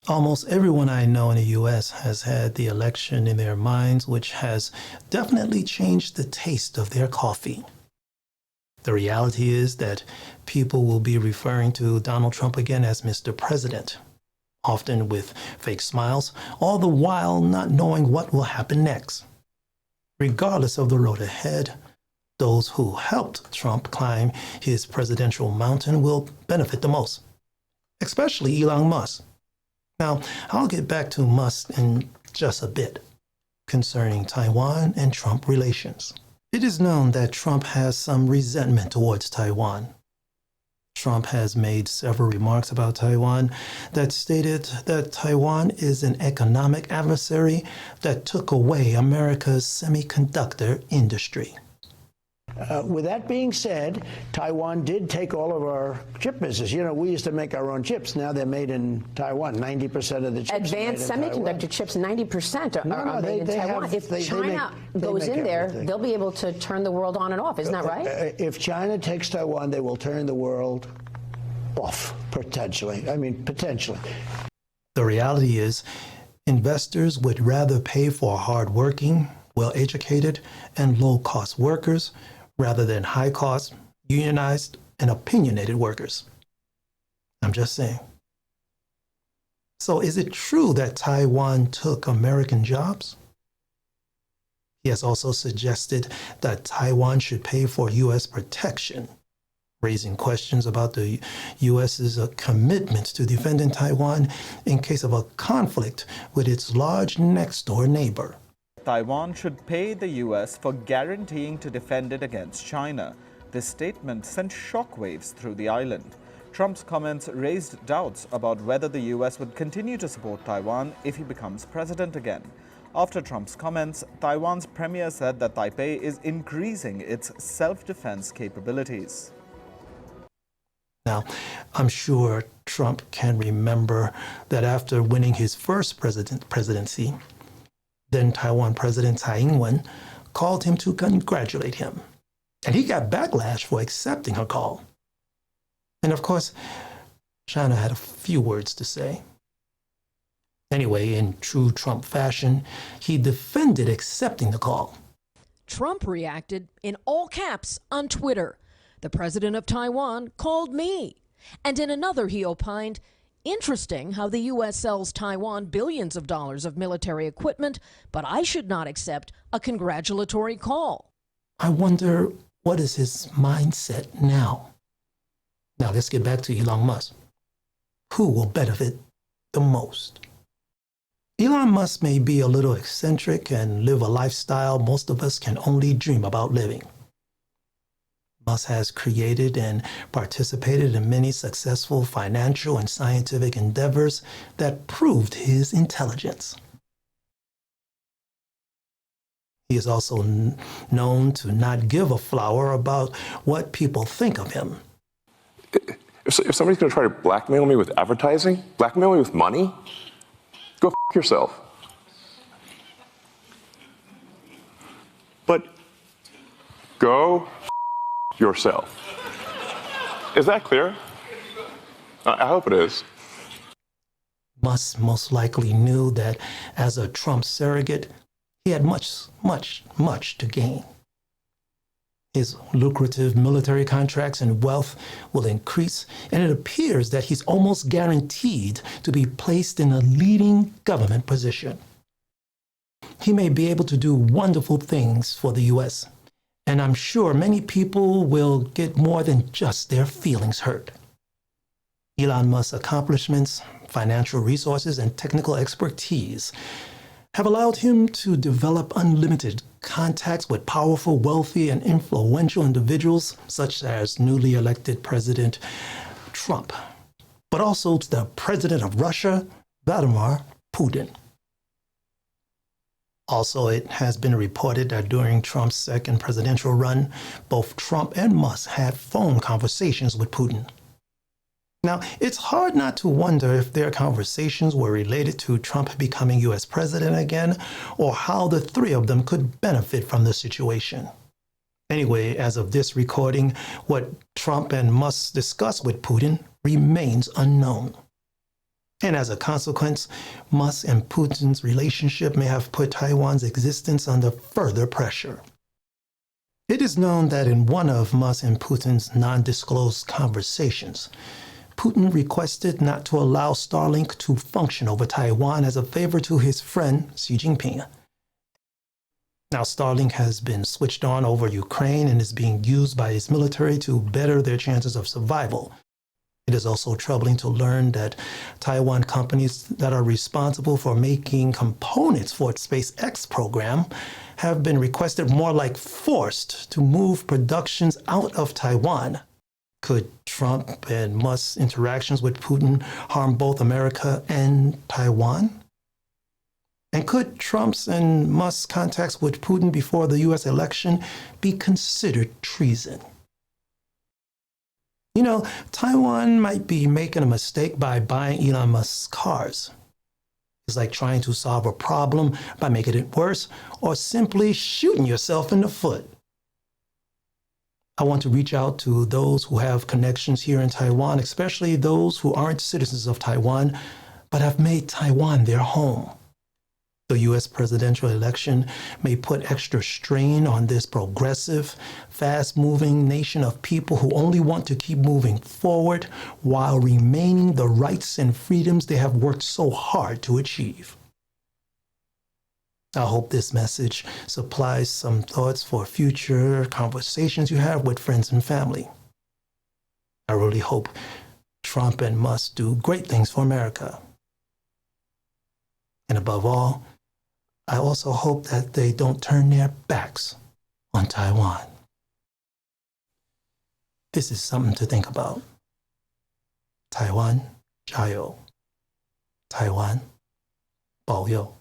Almost everyone I know in the U.S. has had the election in their minds, which has definitely changed the taste of their coffee. The reality is that people will be referring to Donald Trump again as Mr. President, often with fake smiles, all the while not knowing what will happen next. Regardless of the road ahead, those who helped Trump climb his presidential mountain will benefit the most, especially Elon Musk. Now, I'll get back to Musk in just a bit concerning Taiwan and Trump relations. It is known that Trump has some resentment towards Taiwan. Trump has made several remarks about Taiwan that stated that Taiwan is an economic adversary that took away America's semiconductor industry. With that being said, Taiwan did take all of our chip business. You know, we used to make our own chips. Now they're made in Taiwan. 90% of the chips advanced are made in semiconductor Taiwan. chips, 90% are made in Taiwan. If China goes in there, they'll be able to turn the world on and off. Isn't that right? If China takes Taiwan, they will turn the world off, potentially. I mean, potentially. The reality is, investors would rather pay for hardworking, well-educated, and low-cost workers rather than high-cost, unionized, and opinionated workers. I'm just saying. So is it true that Taiwan took American jobs? He has also suggested that Taiwan should pay for U.S. protection, raising questions about the U.S.'s commitment to defending Taiwan in case of a conflict with its large next-door neighbor. Taiwan should pay the U.S. for guaranteeing to defend it against China. This statement sent shockwaves through the island. Trump's comments raised doubts about whether the U.S. would continue to support Taiwan if he becomes president again. After Trump's comments, Taiwan's premier said that Taipei is increasing its self-defense capabilities. Now, I'm sure Trump can remember that after winning his first presidency, then Taiwan President Tsai Ing-wen called him to congratulate him. And he got backlash for accepting her call. And of course, China had a few words to say. Anyway, in true Trump fashion, he defended accepting the call. Trump reacted in all caps on Twitter. The president of Taiwan called me. And in another, he opined, interesting how the U.S. sells Taiwan billions of dollars of military equipment, but I should not accept a congratulatory call. I wonder, what is his mindset now? Now let's get back to Elon Musk. Who will benefit the most? Elon Musk may be a little eccentric and live a lifestyle most of us can only dream about living. Musk has created and participated in many successful financial and scientific endeavors that proved his intelligence. He is also known to not give a flower about what people think of him. If somebody's going to try to blackmail me with advertising, blackmail me with money, go f*** yourself. But go f*** yourself. Is that clear? I hope it is. Musk most likely knew that as a Trump surrogate, he had much to gain. His lucrative military contracts and wealth will increase, and it appears that he's almost guaranteed to be placed in a leading government position. He may be able to do wonderful things for the U.S., and I'm sure many people will get more than just their feelings hurt. Elon Musk's accomplishments, financial resources, and technical expertise have allowed him to develop unlimited contacts with powerful, wealthy, and influential individuals, such as newly elected President Trump, but also the President of Russia, Vladimir Putin. Also, it has been reported that during Trump's second presidential run, both Trump and Musk had phone conversations with Putin. Now, it's hard not to wonder if their conversations were related to Trump becoming U.S. president again, or how the three of them could benefit from the situation. Anyway, as of this recording, what Trump and Musk discussed with Putin remains unknown. And as a consequence, Musk and Putin's relationship may have put Taiwan's existence under further pressure. It is known that in one of Musk and Putin's non-disclosed conversations, Putin requested not to allow Starlink to function over Taiwan as a favor to his friend Xi Jinping. Now, Starlink has been switched on over Ukraine and is being used by its military to better their chances of survival. It is also troubling to learn that Taiwan companies that are responsible for making components for its SpaceX program have been requested, more like forced, to move productions out of Taiwan. Could Trump and Musk's interactions with Putin harm both America and Taiwan? And could Trump's and Musk's contacts with Putin before the U.S. election be considered treason? You know, Taiwan might be making a mistake by buying Elon Musk's cars. It's like trying to solve a problem by making it worse or simply shooting yourself in the foot. I want to reach out to those who have connections here in Taiwan, especially those who aren't citizens of Taiwan, but have made Taiwan their home. The U.S. presidential election may put extra strain on this progressive, fast-moving nation of people who only want to keep moving forward while remaining the rights and freedoms they have worked so hard to achieve. I hope this message supplies some thoughts for future conversations you have with friends and family. I really hope Trump and Musk do great things for America. And above all, I also hope that they don't turn their backs on Taiwan. This is something to think about. Taiwan, 加油. Taiwan, 保佑.